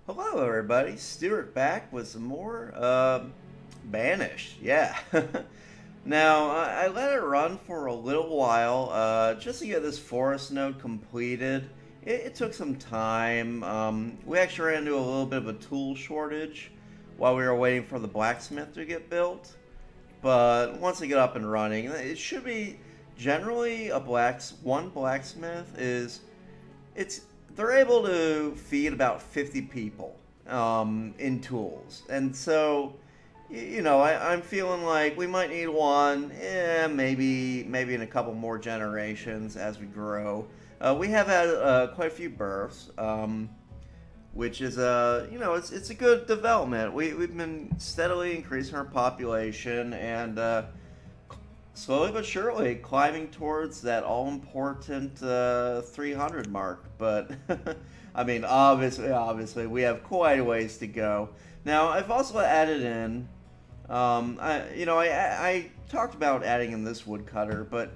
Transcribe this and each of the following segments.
Hello, everybody. Stuart back with some more Banished. Yeah. Now, I let it run for a little while just to get this forest node completed. It took some time. We actually ran into a little bit of a tool shortage while we were waiting for the blacksmith to get built. But once they get up and running, it should be generally one blacksmith is it's they're able to feed about 50 people in tools, and so I'm feeling like we might need one, maybe in a couple more generations as we grow. We have had quite a few births, which is it's a good development. We've been steadily increasing our population and slowly but surely climbing towards that all important 300 mark. But I mean, obviously, we have quite a ways to go. Now, I've also added in, I talked about adding in this woodcutter, but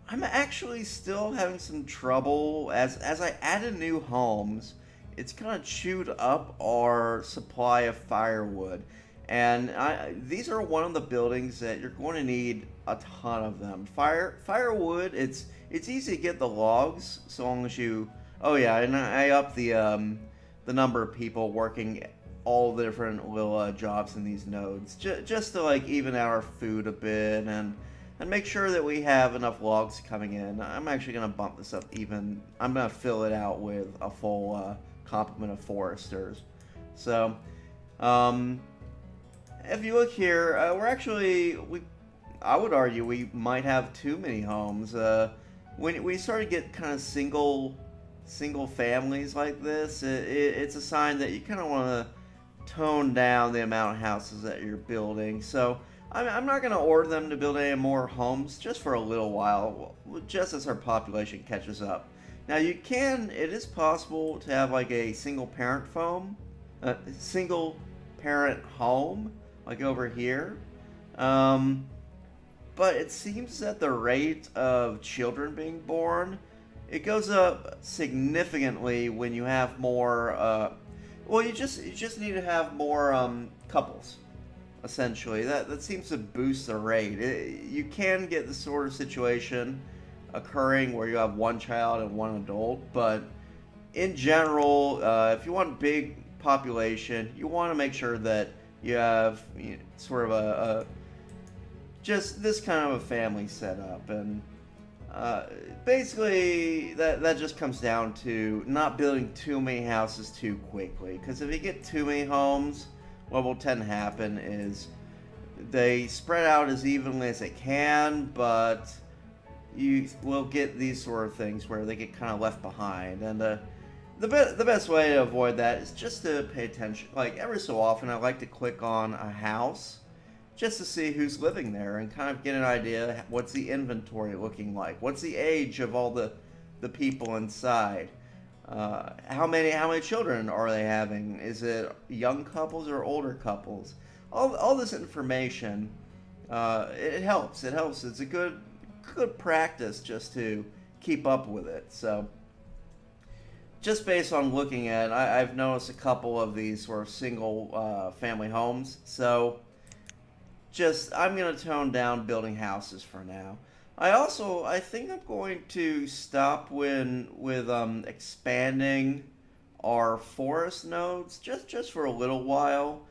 I'm actually still having some trouble as I added new homes. It's kind of chewed up our supply of firewood. And these are one of the buildings that you're going to need a ton of them. Firewood. It's easy to get the logs so long as you. Oh yeah, and I up the number of people working all the different little jobs in these nodes, just to like even out our food a bit and make sure that we have enough logs coming in. I'm actually gonna bump this up even. I'm gonna fill it out with a full complement of foresters. So. If you look here, I would argue we might have too many homes. When we start to get kind of single families like this, it's a sign that you kind of want to tone down the amount of houses that you're building. So I'm not going to order them to build any more homes just for a little while, just as our population catches up. Now it is possible to have like a single parent home like over here. But it seems that the rate of children being born, it goes up significantly when you have more. You just need to have more couples. Essentially, that seems to boost the rate. You can get the sort of situation occurring where you have one child and one adult, but in general, if you want big population, you want to make sure that you have sort of a just this kind of a family setup, and basically that just comes down to not building too many houses too quickly. Because if you get too many homes, what will tend to happen is they spread out as evenly as they can, but you will get these sort of things where they get kind of left behind. And the best way to avoid that is just to pay attention. Like every so often, I like to click on a house just to see who's living there and kind of get an idea. What's the inventory looking like? What's the age of all the people inside? How many children are they having? Is it young couples or older couples? All this information, it helps. It helps. It's a good practice just to keep up with it. So just based on looking at it, I've noticed a couple of these sort of single family homes. So I'm going to tone down building houses for now. I think I'm going to stop with expanding our forest nodes just for a little while,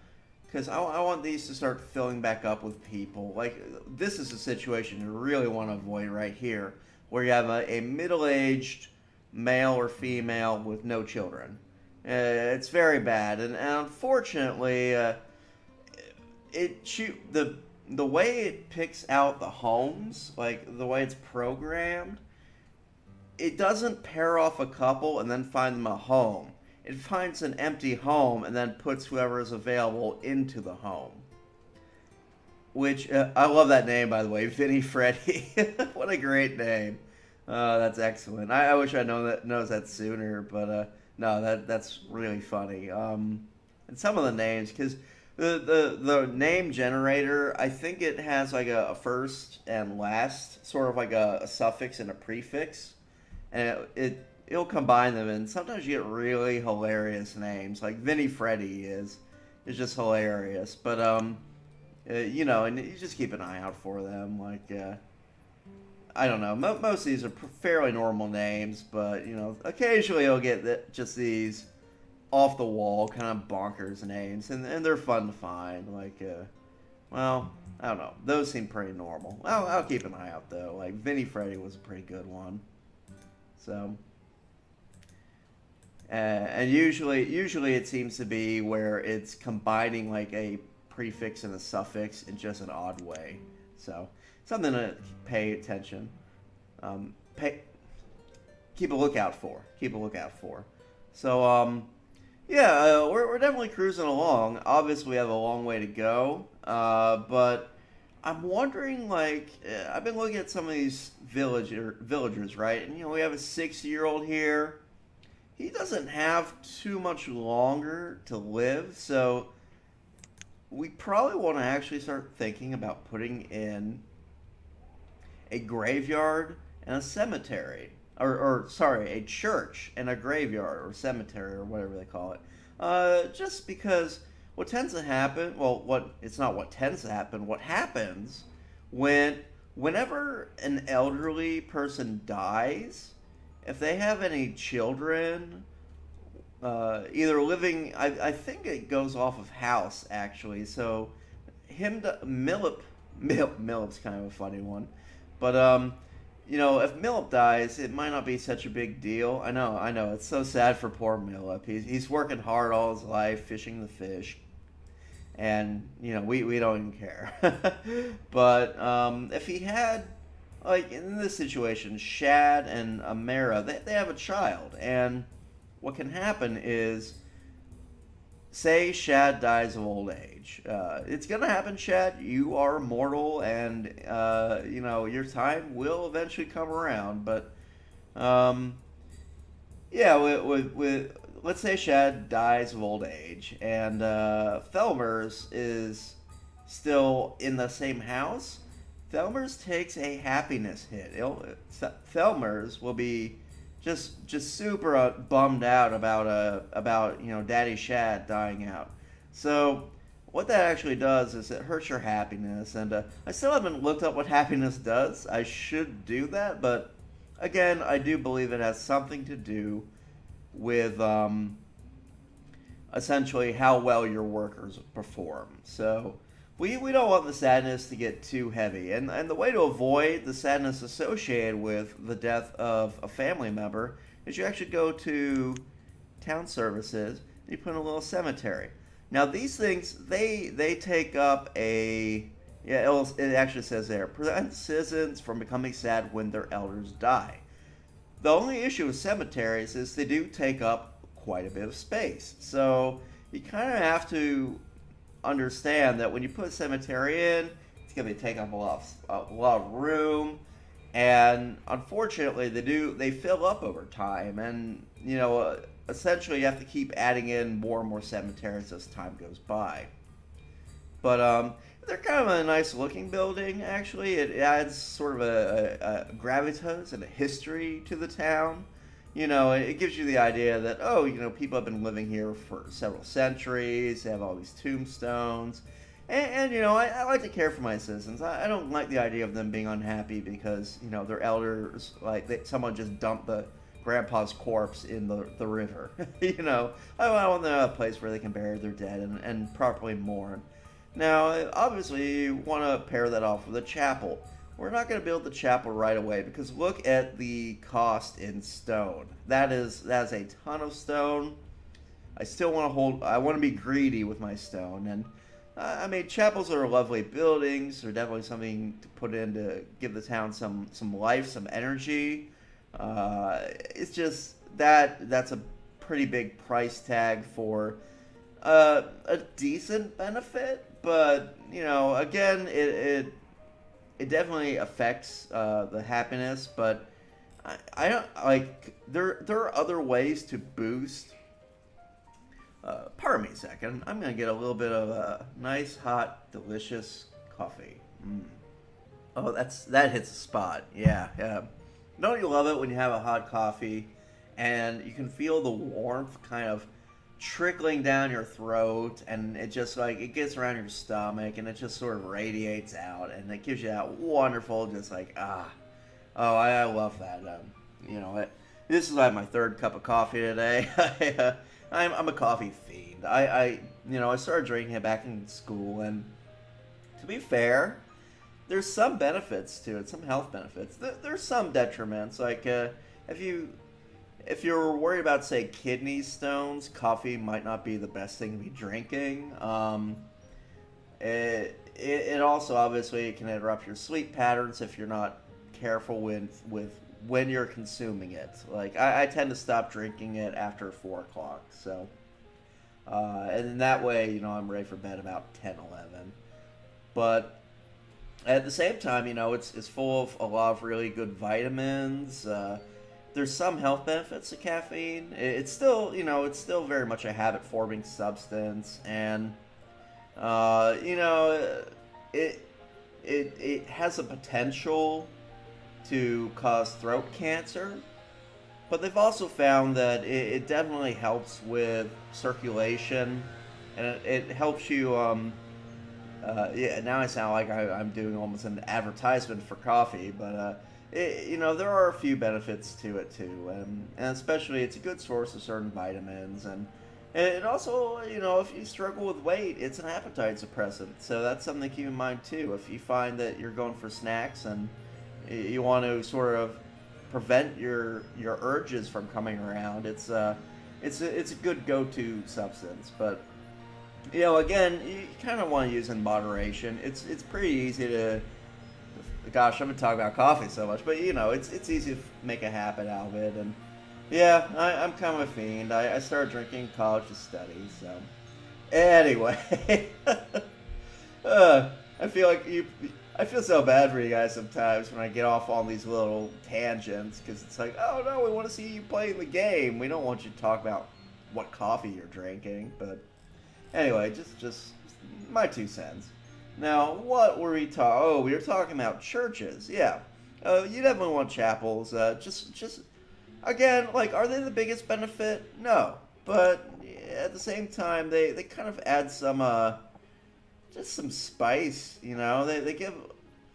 because I want these to start filling back up with people. Like this is a situation you really want to avoid right here, where you have a middle-aged male or female with no children. It's very bad, and unfortunately, the way it picks out the homes, like the way it's programmed, it doesn't pair off a couple and then find them a home. It finds an empty home and then puts whoever is available into the home. Which I love that name, by the way, Vinny Freddy. What a great name. That's excellent. I wish I knows that sooner, but no, that's really funny. And some of the names, because the name generator, I think it has like a first and last, sort of like a suffix and a prefix, and he'll combine them, and sometimes you get really hilarious names. Like Vinny Freddy is just hilarious. But you know, and you just keep an eye out for them. Like I don't know, most of these are fairly normal names, but you know, occasionally you'll get just these off the wall kind of bonkers names, and they're fun to find. Like well, I don't know, those seem pretty normal. I'll keep an eye out though. Like Vinny Freddy was a pretty good one. So. And usually it seems to be where it's combining like a prefix and a suffix in just an odd way. So something to pay attention, pay keep a lookout for. Keep a lookout for. So yeah, we're definitely cruising along. Obviously, we have a long way to go, but I'm wondering like I've been looking at some of these villagers, right? And you know we have a 6-year-old here. He doesn't have too much longer to live, so we probably want to actually start thinking about putting in a graveyard and a cemetery. Or sorry, a church and a graveyard or cemetery or whatever they call it. Just because what tends to happen, well, it's not what tends to happen, what happens whenever an elderly person dies, if they have any children, either living, think it goes off of house actually. So Millip's kind of a funny one, but you know, if Millip dies, it might not be such a big deal. I know, it's so sad for poor Millip. He's working hard all his life, fishing the fish, and you know we don't even care. But if he had, like in this situation, Shad and Amara, they have a child, and what can happen is, say Shad dies of old age. It's gonna happen, Shad. You are mortal, and you know your time will eventually come around. But yeah, with let's say Shad dies of old age, and Felmers is still in the same house. Felmers takes a happiness hit. Felmers will be just super bummed out about you know Daddy Shad dying out. So what that actually does is it hurts your happiness, and I still haven't looked up what happiness does. I should do that, but again, I do believe it has something to do with essentially how well your workers perform. So we don't want the sadness to get too heavy. And the way to avoid the sadness associated with the death of a family member is you actually go to town services and you put in a little cemetery. Now these things, they take up a, yeah, it actually says there, prevent citizens from becoming sad when their elders die. The only issue with cemeteries is they do take up quite a bit of space. So you kind of have to understand that when you put a cemetery in, it's going to be taking up a lot of room, and unfortunately they fill up over time, and you know essentially you have to keep adding in more and more cemeteries as time goes by. But they're kind of a nice looking building actually. It adds sort of a gravitas and a history to the town. You know, it gives you the idea that, oh, you know, people have been living here for several centuries. They have all these tombstones. And you know, I like to care for my citizens. I don't like the idea of them being unhappy because, you know, their elders, like, someone just dumped the grandpa's corpse in the river. You know, I want them to have a place where they can bury their dead and properly mourn. Now, obviously, you want to pair that off with a chapel. We're not going to build the chapel right away because look at the cost in stone. That is a ton of stone. I still want to I want to be greedy with my stone. And I mean, chapels are lovely buildings. They're definitely something to put in to give the town some life, some energy. It's just that's a pretty big price tag for a decent benefit. But you know, again, it definitely affects the happiness, but I don't like. There are other ways to boost. Pardon me a second. I'm gonna get a little bit of a nice, hot, delicious coffee. Oh, that hits the spot. Yeah, yeah. Don't you love it when you have a hot coffee and you can feel the warmth kind of trickling down your throat, and it just like it gets around your stomach, and it just sort of radiates out, and it gives you that wonderful, just like oh, I love that. This is like my third cup of coffee today. I'm a coffee fiend. I started drinking it back in school, and to be fair, there's some benefits to it, some health benefits. There's some detriments, like if you're worried about, say, kidney stones, coffee might not be the best thing to be drinking. It also obviously can interrupt your sleep patterns if you're not careful with when you're consuming it. Like I tend to stop drinking it after 4 o'clock, so and in that way, I'm ready for bed about 10, 11. But at the same time, it's full of a lot of really good vitamins. There's some health benefits to caffeine. It's still very much a habit forming substance, and it has a potential to cause throat cancer, but they've also found that it definitely helps with circulation, and it helps you. Yeah, now I sound like I'm doing almost an advertisement for coffee, but there are a few benefits to it too, and especially it's a good source of certain vitamins, and it also, if you struggle with weight, it's an appetite suppressant, so that's something to keep in mind too. If you find that you're going for snacks and you want to sort of prevent your urges from coming around, it's a good go-to substance, but again, you kind of want to use in moderation. It's pretty easy to. Gosh, I've been talking about coffee so much, but it's easy to make a habit out of it, and yeah, I'm kind of a fiend. I started drinking in college to study, so anyway, I feel like I feel so bad for you guys sometimes when I get off on these little tangents, because it's like, oh no, we want to see you playing the game. We don't want you to talk about what coffee you're drinking, but. Anyway, just my 2 cents. Now, what were we talking? Oh, we were talking about churches. Yeah, you definitely want chapels. Just again, like, are they the biggest benefit? No, but at the same time, they kind of add some just some spice. They give.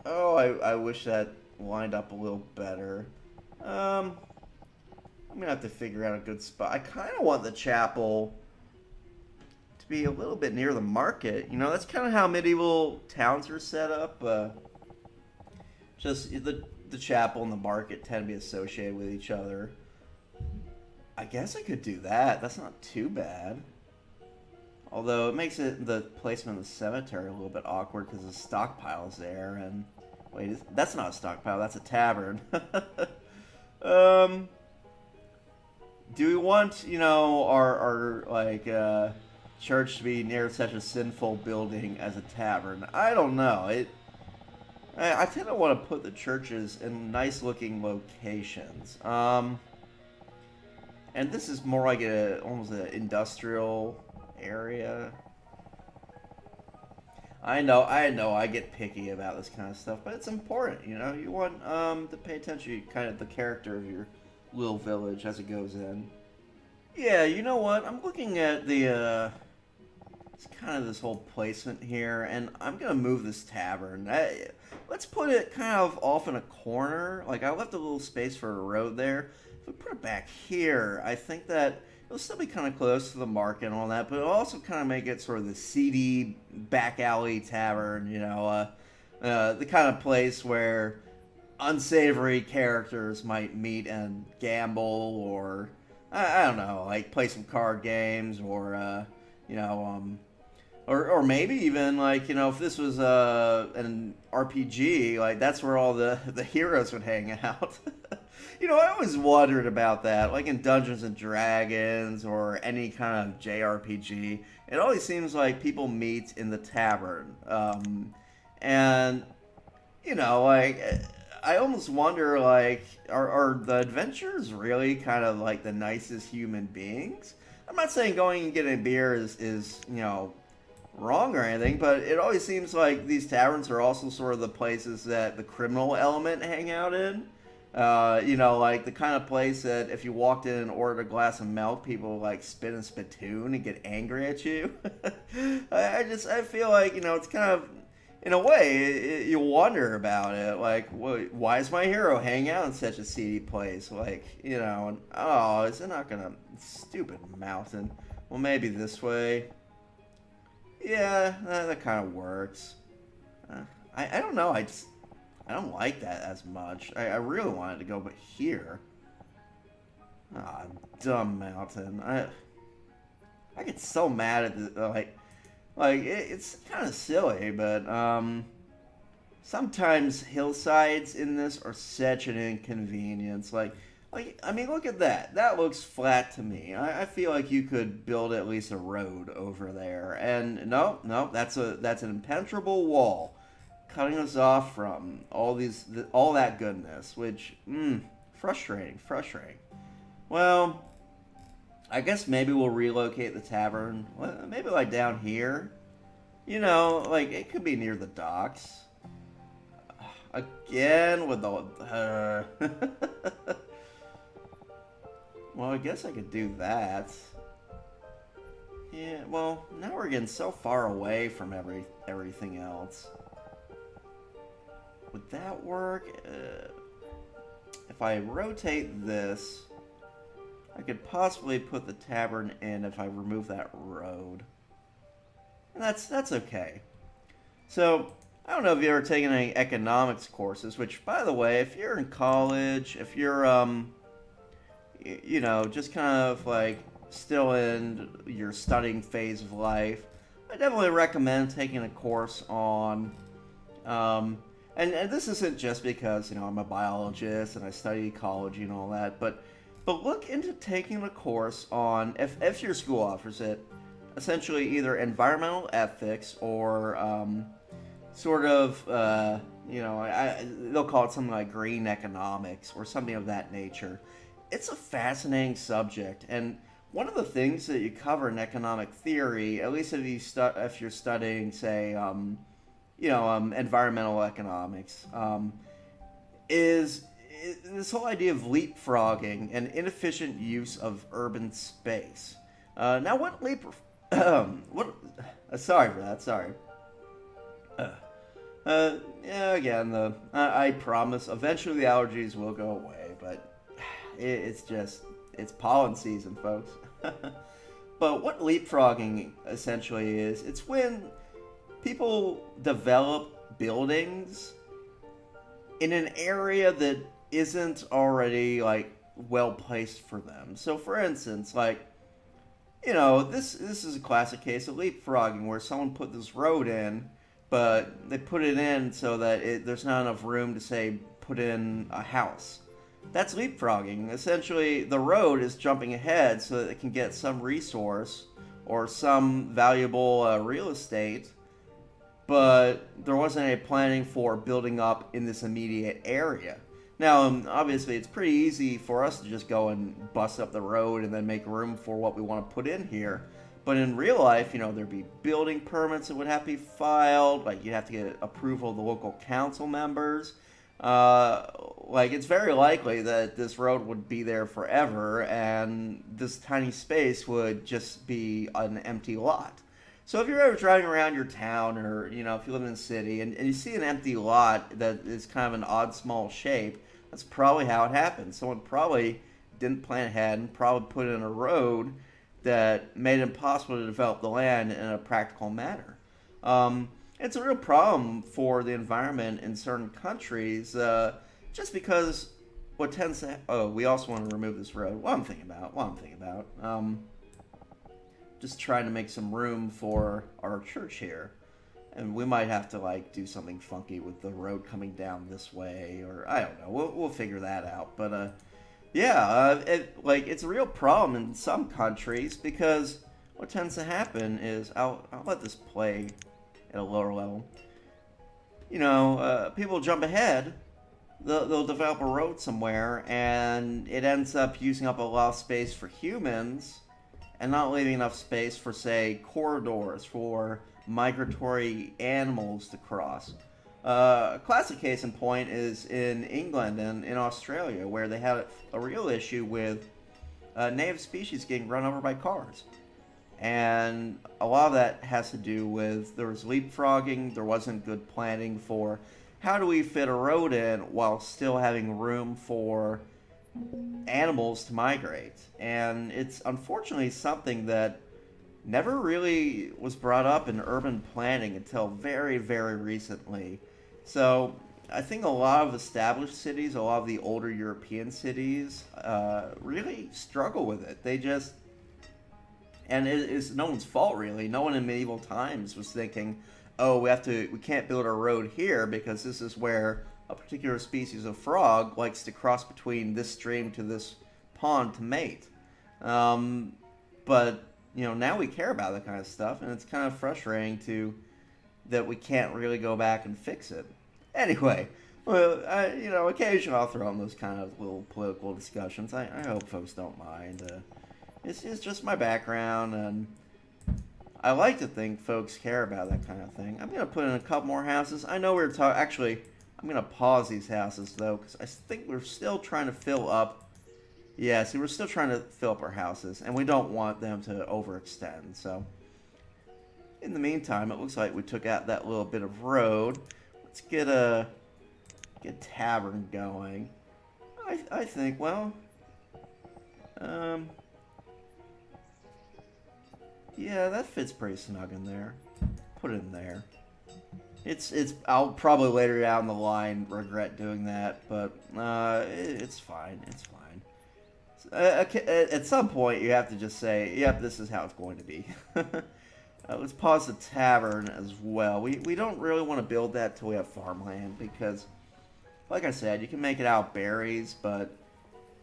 Oh, I wish that lined up a little better. I'm gonna have to figure out a good spot. I kind of want the chapel be a little bit near the market. That's kind of how medieval towns are set up. Just the chapel and the market tend to be associated with each other. I guess I could do that. That's not too bad. Although it makes the placement of the cemetery a little bit awkward because the stockpile's there. And wait, that's not a stockpile. That's a tavern. Do we want our like church to be near such a sinful building as a tavern? I don't know. I tend to want to put the churches in nice looking locations. And this is more like almost an industrial area. I know, I get picky about this kind of stuff, but it's important, You want to pay attention to kind of the character of your little village as it goes in. Yeah, you know what? I'm looking at the it's kind of this whole placement here, and I'm gonna move this tavern. Let's put it kind of off in a corner. Like, I left a little space for a road there. If we put it back here, I think that it'll still be kind of close to the market and all that, but it'll also kind of make it sort of the seedy back alley tavern. The kind of place where unsavory characters might meet and gamble, or I don't know, like play some card games, or or maybe even like if this was an RPG, like that's where all the heroes would hang out. I always wondered about that, like in Dungeons and Dragons or any kind of JRPG. It always seems like people meet in the tavern, and like I almost wonder, like, are the adventurers really kind of like the nicest human beings? I'm not saying going and getting a beer is wrong or anything, but it always seems like these taverns are also sort of the places that the criminal element hang out in. Like the kind of place that if you walked in and ordered a glass of milk, people would like spit and spittoon and get angry at you. I feel like it's kind of in a way you wonder about it. Like, why is my hero hanging out in such a seedy place? Like, and, oh, is it not gonna stupid mountain? Well, maybe this way. Yeah, that kind of works. I don't know. I don't like that as much. I really wanted to go, but here. Ah, dumb mountain. I get so mad at the it's kind of silly, but sometimes hillsides in this are such an inconvenience. I mean, look at that. That looks flat to me. I feel like you could build at least a road over there, and no, that's an impenetrable wall, cutting us off from all that goodness. Which, frustrating. Well, I guess maybe we'll relocate the tavern. Maybe like down here. Like it could be near the docks. Again with the. Well, I guess I could do that. Yeah. Well, now we're getting so far away from everything else. Would that work? If I rotate this, I could possibly put the tavern in if I remove that road. And that's okay. So, I don't know if you've ever taken any economics courses, which, by the way, if you're in college, if you're, just kind of like still in your studying phase of life, I definitely recommend taking a course on, and this isn't just because, I'm a biologist and I study ecology and all that, but look into taking a course on, if your school offers it, essentially either environmental ethics or they'll call it something like green economics or something of that nature. It's a fascinating subject, and one of the things that you cover in economic theory, at least if you're studying, say, environmental economics, is this whole idea of leapfrogging and inefficient use of urban space. Now, what sorry for that. Sorry. Yeah. Again, I promise. Eventually, the allergies will go away, but it's pollen season, folks. But what leapfrogging essentially is, it's when people develop buildings in an area that isn't already well placed for them. So for instance, this is a classic case of leapfrogging where someone put this road in, but they put it in so that there's not enough room to, say, put in a house. That's leapfrogging. Essentially, the road is jumping ahead so that it can get some resource or some valuable real estate, but there wasn't any planning for building up in this immediate area. Now, obviously, it's pretty easy for us to just go and bust up the road and then make room for what we want to put in here. But in real life, there'd be building permits that would have to be filed. You'd have to get approval of the local council members. It's very likely that this road would be there forever, and this tiny space would just be an empty lot. So if you're ever driving around your town, or, if you live in a city, and you see an empty lot that is kind of an odd, small shape, that's probably how it happened. Someone probably didn't plan ahead and probably put in a road that made it impossible to develop the land in a practical manner. It's a real problem for the environment in certain countries, just because what tends to... Oh, we also want to remove this road. What I'm thinking about. Just trying to make some room for our church here. And we might have to, do something funky with the road coming down this way, or I don't know. We'll figure that out. But, it's a real problem in some countries, because what tends to happen is... I'll let this play at a lower level. People jump ahead. They'll develop a road somewhere, and it ends up using up a lot of space for humans, and not leaving enough space for, say, corridors for migratory animals to cross. A classic case in point is in England and in Australia, where they had a real issue with native species getting run over by cars. And a lot of that has to do with there was leapfrogging, there wasn't good planning for how do we fit a road in while still having room for animals to migrate. And it's unfortunately something that never really was brought up in urban planning until very, very recently. So I think a lot of established cities, a lot of the older European cities, really struggle with it. They just, and it is no one's fault really. No one in medieval times was thinking, oh, we can't build a road here because this is where a particular species of frog likes to cross between this stream to this pond to mate. But now we care about that kind of stuff, and it's kind of frustrating that we can't really go back and fix it. Anyway, well, occasionally I'll throw in those kind of little political discussions. I hope folks don't mind. It's just my background, and I like to think folks care about that kind of thing. I'm going to put in a couple more houses. I know we're talking... Actually, I'm going to pause these houses, though, because I think we're still trying to fill up... Yeah, see, we're still trying to fill up our houses, and we don't want them to overextend, so... In the meantime, it looks like we took out that little bit of road. Let's get a tavern going. I think, well... Yeah, that fits pretty snug in there. Put it in there. I'll probably later down the line regret doing that, but it's fine. It's fine. At some point, you have to just say, yep, this is how it's going to be. Let's pause the tavern as well. We don't really want to build that till we have farmland, because, like I said, you can make it out of berries,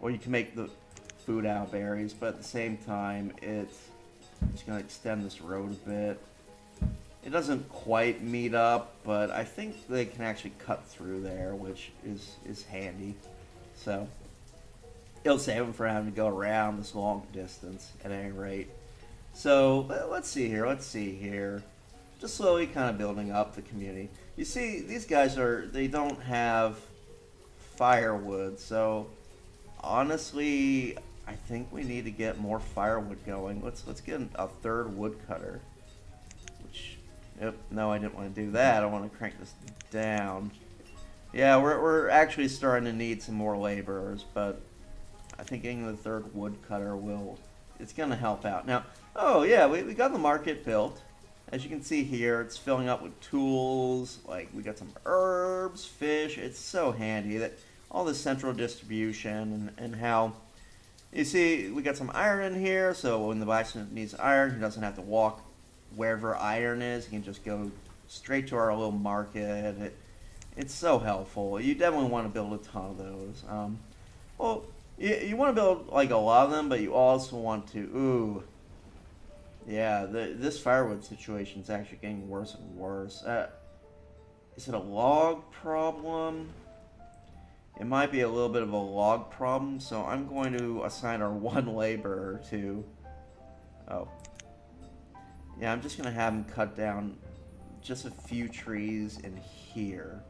or you can make the food out of berries, but at the same time, it's just going to extend this road a bit. It doesn't quite meet up, but I think they can actually cut through there, which is handy. So, it'll save them from having to go around this long distance, at any rate. So, let's see here. Just slowly kind of building up the community. You see, these guys they don't have firewood, so honestly, I think we need to get more firewood going. Let's get a third woodcutter. Yep, no, I didn't want to do that. I want to crank this down. Yeah, we're actually starting to need some more laborers, but I think getting the third woodcutter it's going to help out. Now, oh yeah, we got the market built. As you can see here, it's filling up with tools. Like, we got some herbs, fish. It's so handy that all the central distribution and how... You see, we got some iron in here, so when the blacksmith needs iron, he doesn't have to walk wherever iron is. He can just go straight to our little market. It's so helpful. You definitely want to build a ton of those. Well, you want to build like a lot of them, but you also want to... Ooh. Yeah, this firewood situation is actually getting worse and worse. Is it a log problem? It might be a little bit of a log problem, so I'm going to assign our one laborer to... Oh. Yeah, I'm just going to have him cut down just a few trees in here.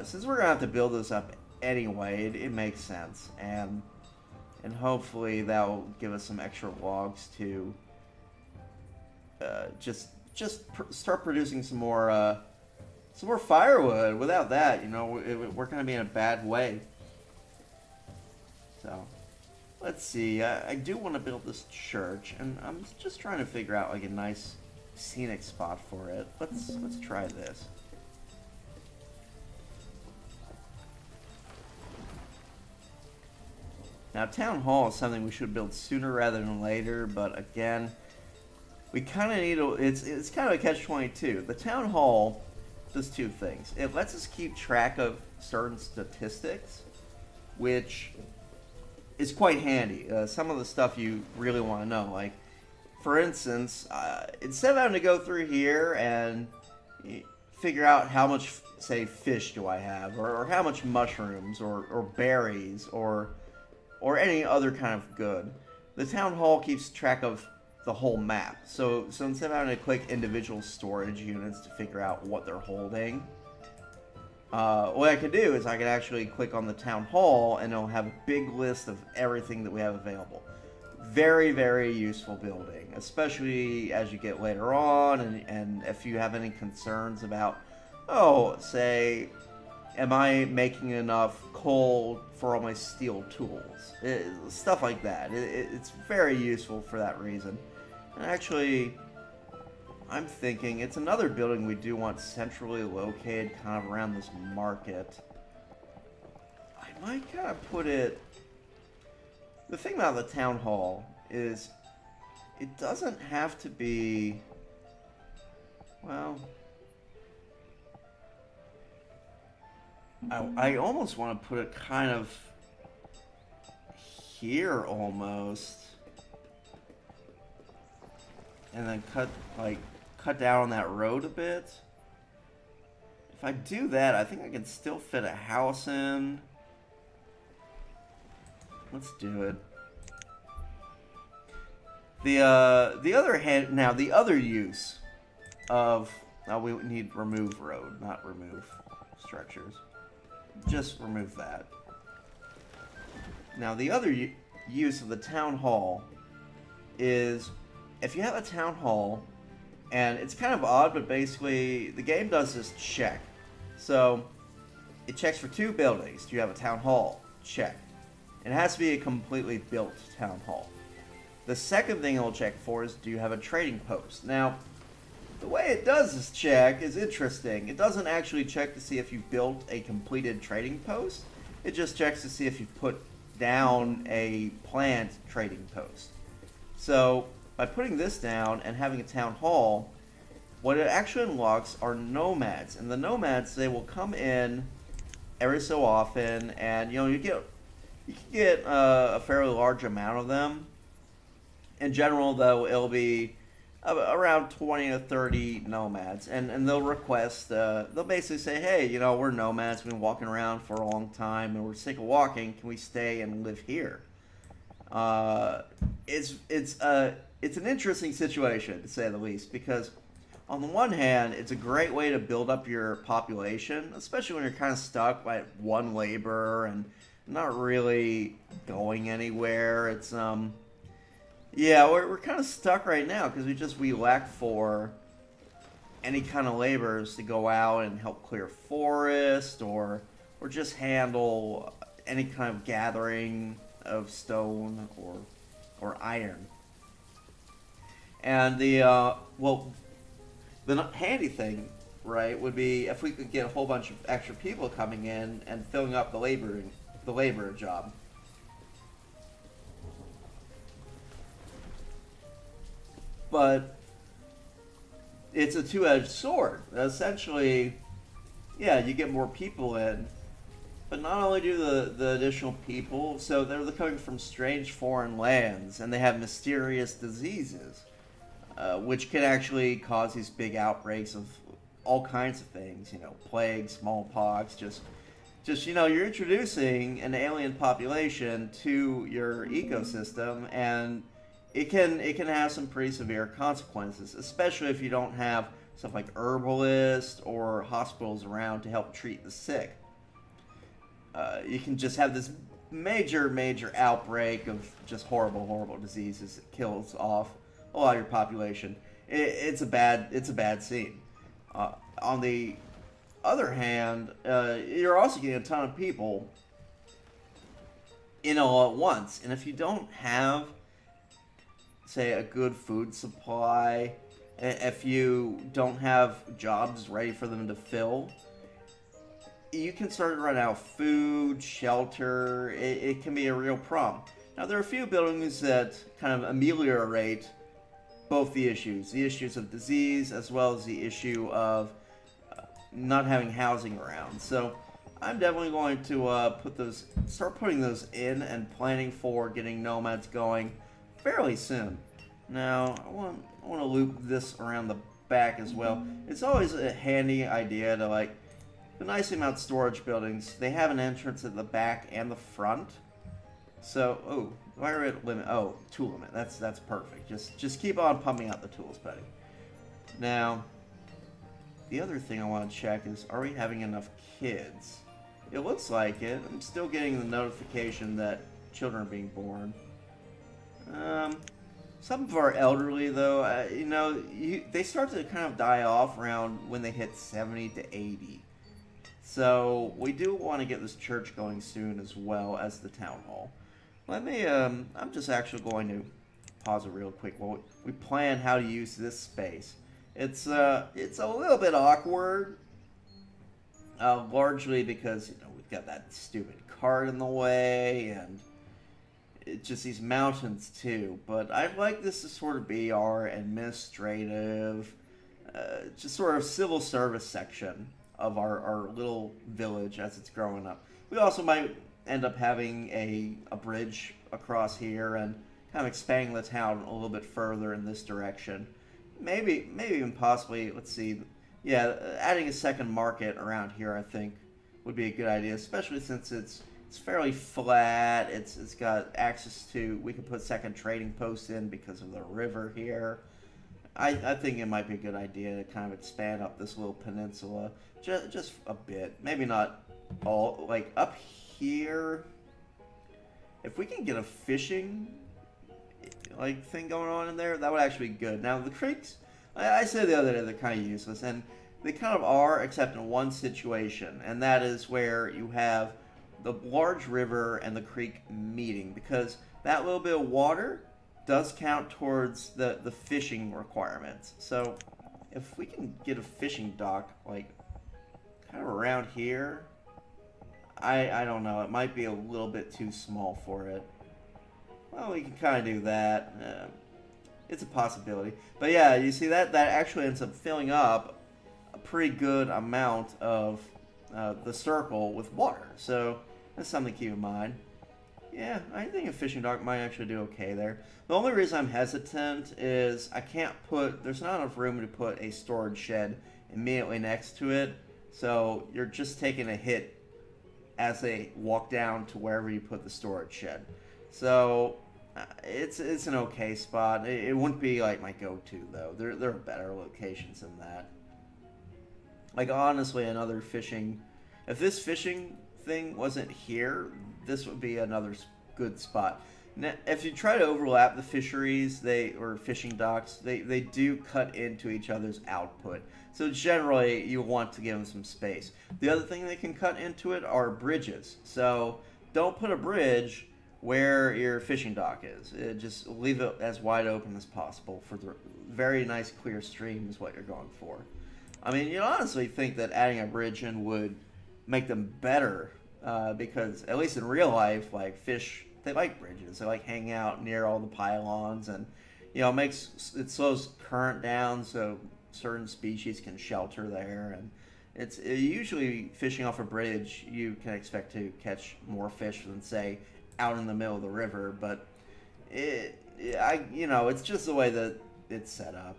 Since we're going to have to build this up anyway, it makes sense. And hopefully that will give us some extra logs to just start producing some more firewood. Without that, we're going to be in a bad way. So... Let's see, I do want to build this church, and I'm just trying to figure out like a nice scenic spot for it. Let's try this. Now, Town Hall is something we should build sooner rather than later, but again, we kind of need it's kind of a catch-22. The Town Hall does two things. It lets us keep track of certain statistics, which... is quite handy. Some of the stuff you really want to know, like, for instance, instead of having to go through here and figure out how much, say, fish do I have, or how much mushrooms, or berries, or any other kind of good, the town hall keeps track of the whole map. So instead of having to click individual storage units to figure out what they're holding, what I could do is I could actually click on the town hall and it'll have a big list of everything that we have available. Very, very useful building, especially as you get later on, and if you have any concerns about, oh, say, am I making enough coal for all my steel tools? Stuff like that. It's very useful for that reason. And actually, I'm thinking it's another building we do want centrally located kind of around this market. I might kind of put it... The thing about the town hall is it doesn't have to be... Well... I almost want to put it kind of here almost. And then cut down on that road a bit. If I do that, I think I can still fit a house in. Let's do it. The other hand, now the other use of, now we need remove road, not remove structures. Just remove that. Now the other use of the town hall is if you have a town hall, and it's kind of odd, but basically the game does this check. So it checks for 2 buildings. Do you have a town hall? Check. It has to be a completely built town hall. The second thing it'll check for is, do you have a trading post? Now, the way it does this check is interesting. It doesn't actually check to see if you've built a completed trading post. It just checks to see if you've put down a planned trading post. So, by putting this down and having a town hall, what it actually unlocks are nomads. And the nomads, they will come in every so often, and you can get a fairly large amount of them. In general, though, it'll be around 20 to 30 nomads, and they'll request, they'll basically say, hey, we're nomads, we've been walking around for a long time, and we're sick of walking, can we stay and live here? It's an interesting situation, to say the least, because on the one hand, it's a great way to build up your population, especially when you're kind of stuck by one laborer and not really going anywhere. It's, yeah, we're kind of stuck right now because we lack for any kind of laborers to go out and help clear forest or just handle any kind of gathering of stone or iron. And the handy thing, right, would be if we could get a whole bunch of extra people coming in and filling up the laborer job. But it's a two-edged sword. Essentially, yeah, you get more people in, but not only do the additional people, so they're coming from strange foreign lands, and they have mysterious diseases, which can actually cause these big outbreaks of all kinds of things, plague, smallpox, just you're introducing an alien population to your ecosystem, and it can have some pretty severe consequences, especially if you don't have stuff like herbalists or hospitals around to help treat the sick. You can just have this major outbreak of just horrible diseases that kills off a lot of your population. It's a bad scene. On the other hand, you're also getting a ton of people in all at once, and if you don't have, say, a good food supply, if you don't have jobs ready for them to fill, you can start to run out of food, shelter. It can be a real problem. Now, there are a few buildings that kind of ameliorate both the issues of disease as well as the issue of not having housing around. So I'm definitely going to start putting those in and planning for getting nomads going fairly soon. Now, I want to loop this around the back as well. It's always a handy idea to, the nice thing about storage buildings, they have an entrance at the back and the front. So, fire rate limit, tool limit, that's perfect. Just keep on pumping out the tools, buddy. Now, the other thing I want to check is, are we having enough kids? It looks like it. I'm still getting the notification that children are being born. Some of our elderly, though, they start to kind of die off around when they hit 70 to 80. So we do want to get this church going soon, as well as the town hall. Let me, I'm just actually going to pause it real quick while we plan how to use this space. It's a little bit awkward, largely because, we've got that stupid cart in the way, and it's just these mountains too. But I'd like this to sort of be our administrative, just sort of civil service section of our little village as it's growing up. We also might end up having a bridge across here and kind of expanding the town a little bit further in this direction. Maybe even possibly, let's see, yeah, adding a second market around here I think would be a good idea, especially since it's fairly flat. It's got access to, we could put second trading posts in because of the river here. I think it might be a good idea to kind of expand up this little peninsula just a bit. Maybe not all, like up here. If we can get a fishing thing going on in there, that would actually be good. Now the creeks, I said the other day, they're kind of useless, and they kind of are, except in one situation, and that is where you have the large river and the creek meeting, because that little bit of water does count towards the fishing requirements. So if we can get a fishing dock kind of around here, I don't know, it might be a little bit too small for it. Well, we can kind of do that. It's a possibility. But yeah, you see that actually ends up filling up a pretty good amount of the circle with water. So that's something to keep in mind. Yeah, I think a fishing dock might actually do okay there. The only reason I'm hesitant is there's not enough room to put a storage shed immediately next to it. So you're just taking a hit as they walk down to wherever you put the storage shed. So it's an okay spot. It wouldn't be like my go-to though. There are better locations than that. Like honestly, another fishing. If this fishing thing wasn't here, this would be another good spot. Now, if you try to overlap the fisheries, or fishing docks, they do cut into each other's output. So generally, you want to give them some space. The other thing they can cut into it are bridges. So don't put a bridge where your fishing dock is. Just leave it as wide open as possible for the very nice clear stream is what you're going for. I mean, you honestly think that adding a bridge in would make them better, because at least in real life, fish, they like bridges. They like hanging out near all the pylons, and it slows current down so certain species can shelter there. And it's usually fishing off a bridge, you can expect to catch more fish than say out in the middle of the river. But it's just the way that it's set up.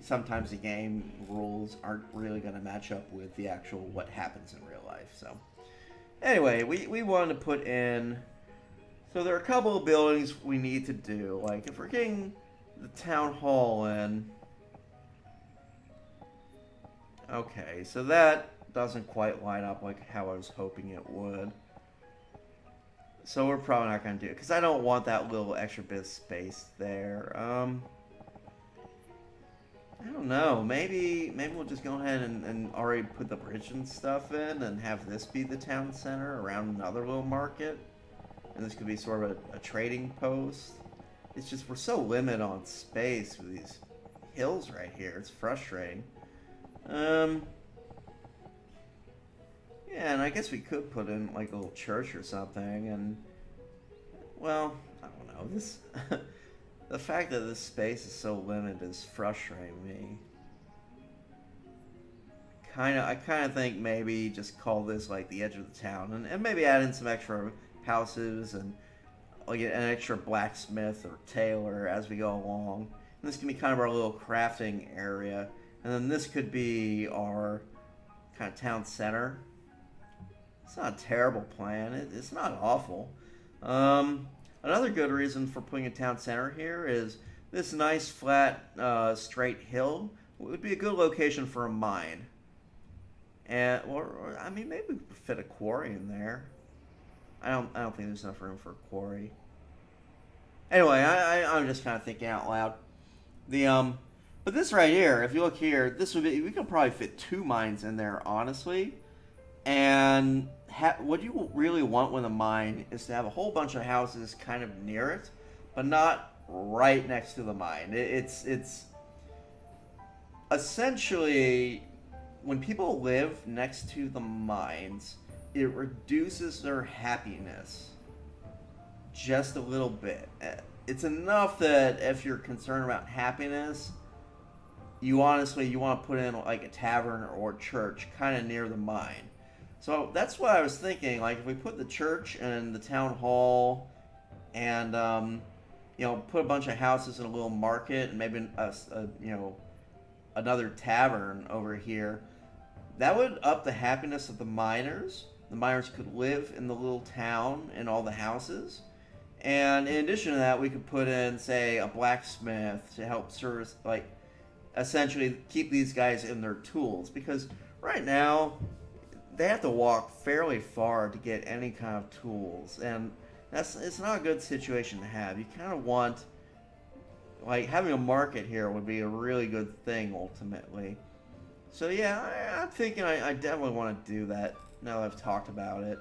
Sometimes the game rules aren't really going to match up with the actual what happens in real life. So anyway, we wanted to put in, so there are a couple of buildings we need to do. Like if we're getting the town hall in, okay, so that doesn't quite line up like how I was hoping it would. So we're probably not going to do it because I don't want that little extra bit of space there. I don't know. Maybe we'll just go ahead and already put the bridge and stuff in and have this be the town center around another little market. And this could be sort of a trading post. It's just we're so limited on space with these hills right here. It's frustrating. Yeah, and I guess we could put in a little church or something. And I don't know. This. The fact that this space is so limited is frustrating me. I kind of think maybe just call this the edge of the town, and maybe add in some extra houses and an extra blacksmith or tailor as we go along. And this can be kind of our little crafting area, and then this could be our kind of town center. It's not a terrible plan. It's not awful. Another good reason for putting a town center here is this nice flat straight hill would be a good location for a mine. And or I mean, maybe we could fit a quarry in there. I don't think there's enough room for a quarry. Anyway, I'm just kind of thinking out loud. The but this right here, if you look here, this would be we could probably fit two mines in there, honestly. And what you really want with a mine is to have a whole bunch of houses kind of near it, but not right next to the mine. It's essentially when people live next to the mines, it reduces their happiness just a little bit. It's enough that if you're concerned about happiness, you honestly you want to put in like a tavern or church kind of near the mine. So that's what I was thinking. Like if we put the church and the town hall, and put a bunch of houses in a little market, and maybe another tavern over here, that would up the happiness of the miners. The miners could live in the little town in all the houses. And in addition to that, we could put in, say, a blacksmith to help service, like, essentially keep these guys in their tools. Because right now, they have to walk fairly far to get any kind of tools. And it's not a good situation to have. You kind of want, like, having a market here would be a really good thing, ultimately. So, yeah, I'm thinking I definitely want to do that now that I've talked about it.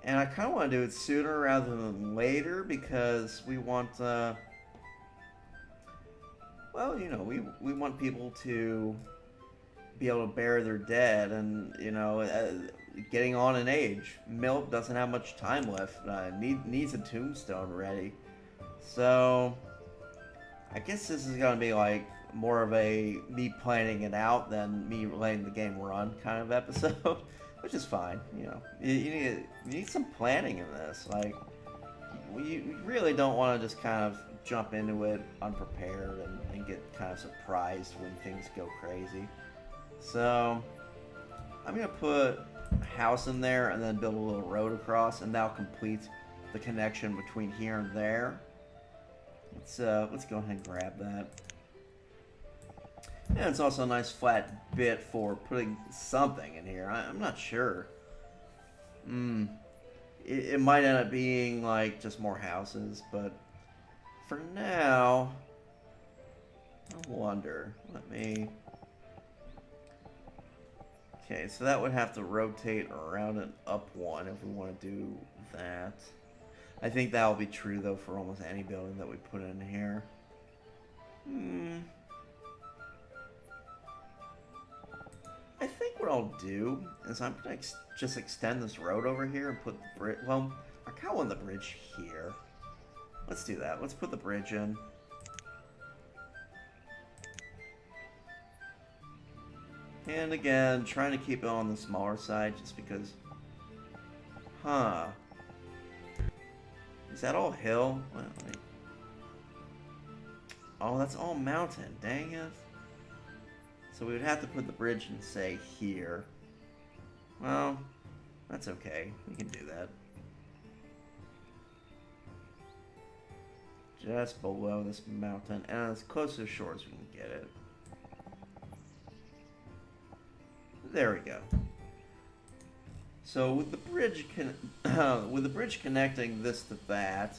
And I kind of want to do it sooner rather than later because we want, we want people to be able to bury their dead and, getting on in age. Milt doesn't have much time left. Needs a tombstone ready. So, I guess this is going to be like more of a me planning it out than me letting the game run kind of episode. Which is fine, You need some planning in this. Like, you really don't want to just kind of jump into it unprepared and get kind of surprised when things go crazy. So, I'm going to put a house in there and then build a little road across, and that'll complete the connection between here and there. Let's go ahead and grab that. And it's also a nice flat bit for putting something in here. I'm not sure. It might end up being like just more houses, but for now, I wonder. Let me... Okay, so that would have to rotate around and up one if we want to do that. I think that will be true, though, for almost any building that we put in here. I think what I'll do is I'm going to just extend this road over here and put the bridge... Well, I kind of want the bridge here. Let's do that. Let's put the bridge in. And again, trying to keep it on the smaller side just because... Huh. Is that all hill? Wait. Oh, that's all mountain. Dang it. So we would have to put the bridge in, say, here. Well, that's okay. We can do that. Just below this mountain, and as close to the shore as we can get it. There we go. So with the bridge connecting this to that,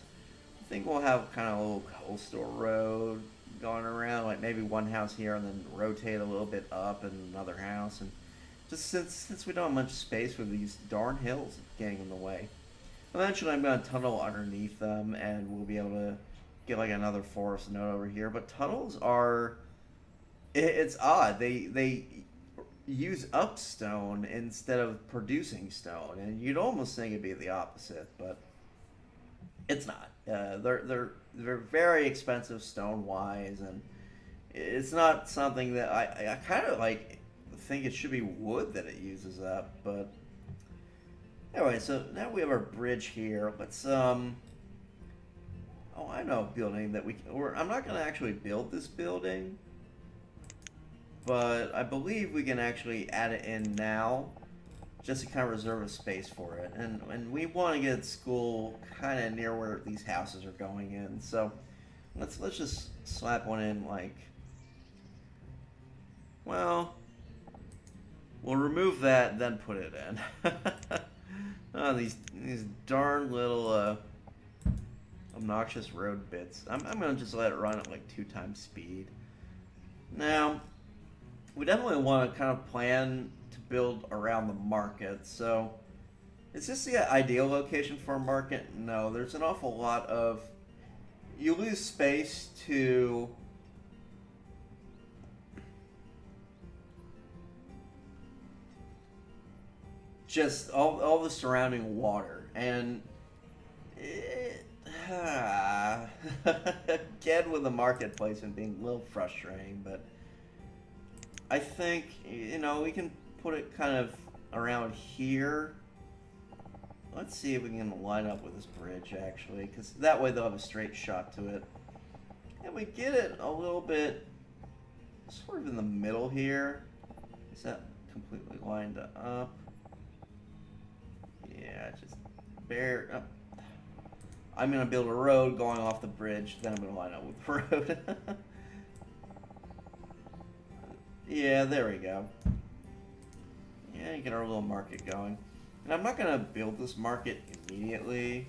I think we'll have kind of a little coastal road going around, like maybe one house here and then rotate a little bit up and another house, and just since we don't have much space with these darn hills getting in the way. Eventually I'm going to tunnel underneath them and we'll be able to get like another forest node over here, but tunnels are, it's odd, they use up stone instead of producing stone, and you'd almost think it'd be the opposite, but it's not. They're very expensive stone wise, and it's not something that I kind of like think it should be wood that it uses up. But anyway, so now we have our bridge here. Let's oh, I know a building that I'm not going to actually build this building, but I believe we can actually add it in now, just to kind of reserve a space for it. And we want to get school kind of near where these houses are going in. So let's just slap one in like Well, we'll remove that, then put it in. Oh, these darn little obnoxious road bits. I'm gonna just let it run at like 2 times speed. Now, we definitely want to kind of plan to build around the market. So, is this the ideal location for a market? No, there's an awful lot of. You lose space to. Just all the surrounding water. And. Again, with the marketplace and being a little frustrating, but. I think, we can put it kind of around here. Let's see if we can line up with this bridge, actually, because that way they'll have a straight shot to it. And we get it a little bit sort of in the middle here. Is that completely lined up? Yeah, just bare. Oh. I'm going to build a road going off the bridge, then I'm going to line up with the road. Yeah, there we go. Yeah, you get our little market going. And I'm not gonna build this market immediately.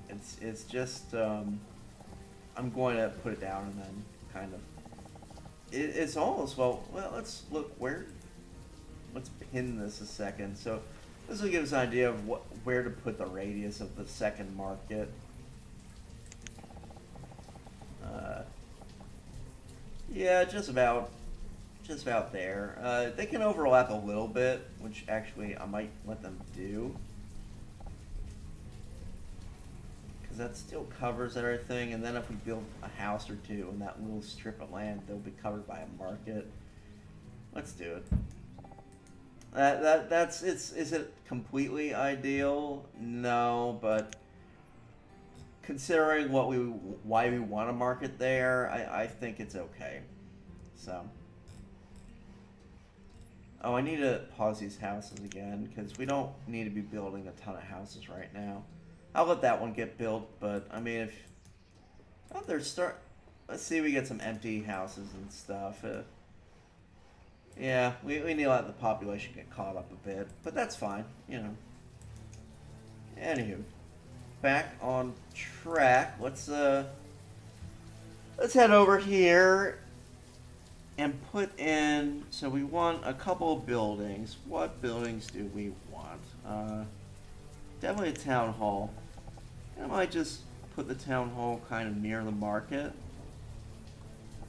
It's just I'm going to put it down and then kind of. It's almost well. Let's look where. Let's pin this a second. So this will give us an idea of where to put the radius of the second market. Yeah, just about there. They can overlap a little bit, which actually I might let them do. Because that still covers everything, and then if we build a house or two in that little strip of land, they'll be covered by a market. Let's do it. Is it completely ideal? No, but considering why we want to market there, I think it's okay. So. Oh, I need to pause these houses again, because we don't need to be building a ton of houses right now. I'll let that one get built, but, I mean, if... Oh, let's see if we get some empty houses and stuff. Yeah, we need to let the population get caught up a bit, but that's fine, Anywho, back on track. Let's head over here and put in, so we want a couple of buildings. What buildings do we want? Definitely a town hall. I might just put the town hall kind of near the market.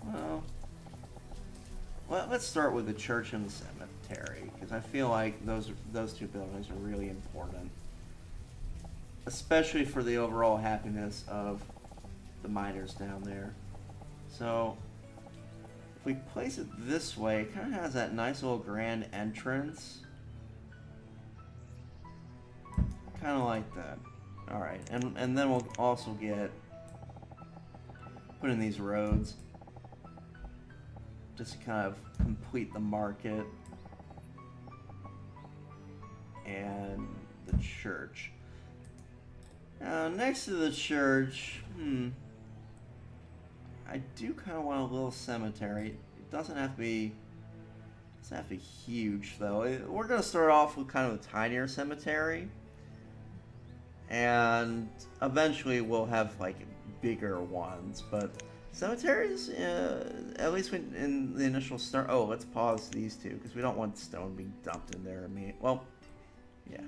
Well, let's start with the church and the cemetery, because I feel like those two buildings are really important. Especially for the overall happiness of the miners down there. So, if we place it this way, it kind of has that nice little grand entrance. Kind of like that. Alright, and then we'll also put in these roads. Just to kind of complete the market. And the church. Now, next to the church, I do kind of want a little cemetery. It doesn't have to be huge, though. We're going to start off with kind of a tinier cemetery. And eventually we'll have, like, bigger ones. But cemeteries, at least in the initial start... Oh, let's pause these two, because we don't want stone being dumped in there. Well, yeah.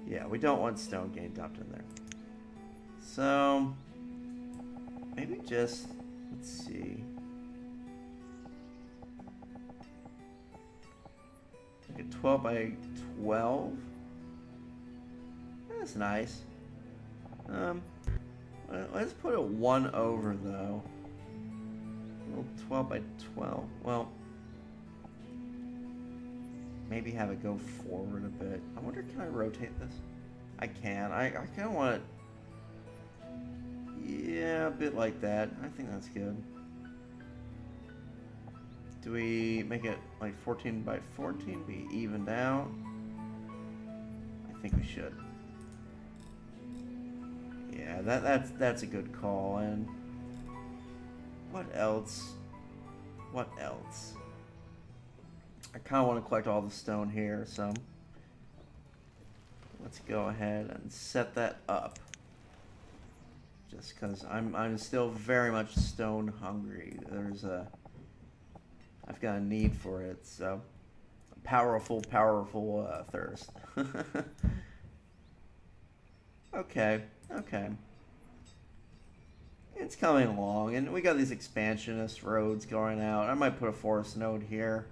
Yeah, we don't want stone getting dumped in there. So... maybe just, let's see. Like a 12 by 12. That's nice. Let's put a 1 over though. A little 12 by 12. Well, maybe have it go forward a bit. I wonder, can I rotate this? I can. I kind of want it. Yeah, a bit like that. I think that's good. Do we make it like 14 by 14? Be evened out? I think we should. Yeah, that's a good call. And what else? What else? I kind of want to collect all the stone here, so let's go ahead and set that up. Just because I'm still very much stone hungry. I've got a need for it, so powerful thirst. Okay. It's coming along, and we got these expansionist roads going out. I might put a forest node here.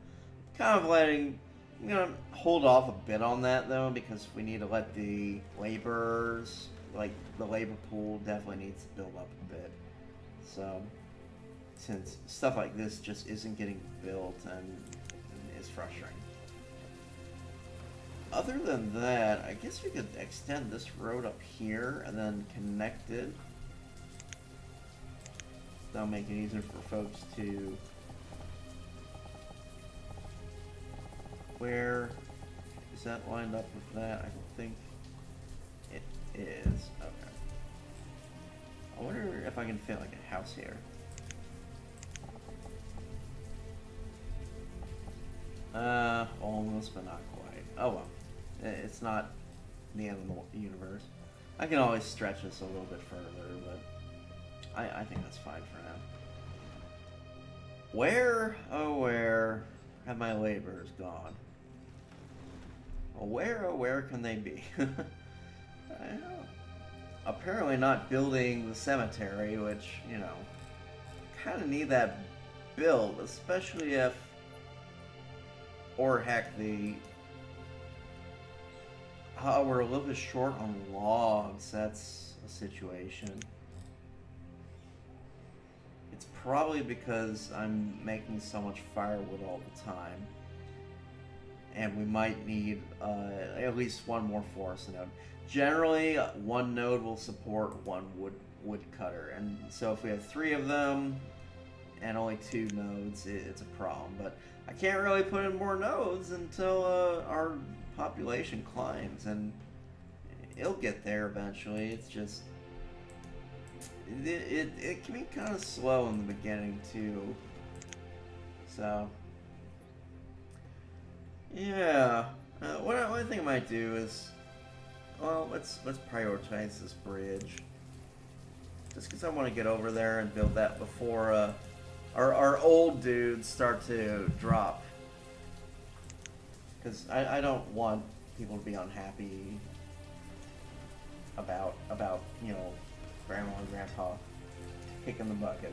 Kind of letting, I'm gonna hold off a bit on that though, because we need to let the laborers, like the labor pool definitely needs to build up a bit. So, since stuff like this just isn't getting built and is frustrating. Other than that, I guess we could extend this road up here and then connect it. That'll make it easier for folks to... Where is that lined up with that? I think it is. Okay. I wonder if I can fit like a house here. Almost, but not quite. Oh well. It's not the end of the universe. I can always stretch this a little bit further, but I think that's fine for now. Where, oh where, have my laborers gone? Oh where can they be? Apparently not building the cemetery, which, you know, kind of need that built, especially if, or heck, we're a little bit short on logs. That's a situation. It's probably because I'm making so much firewood all the time. And we might need at least one more forest node. Generally, one node will support one woodcutter. And so if we have 3 of them and only 2 nodes, it's a problem. But I can't really put in more nodes until our population climbs, and it'll get there eventually. It's just it can be kind of slow in the beginning too. So yeah, what I think I might do is, well, let's prioritize this bridge, just because I want to get over there and build that before our old dudes start to drop. Because I don't want people to be unhappy about you know, grandma and grandpa kicking the bucket.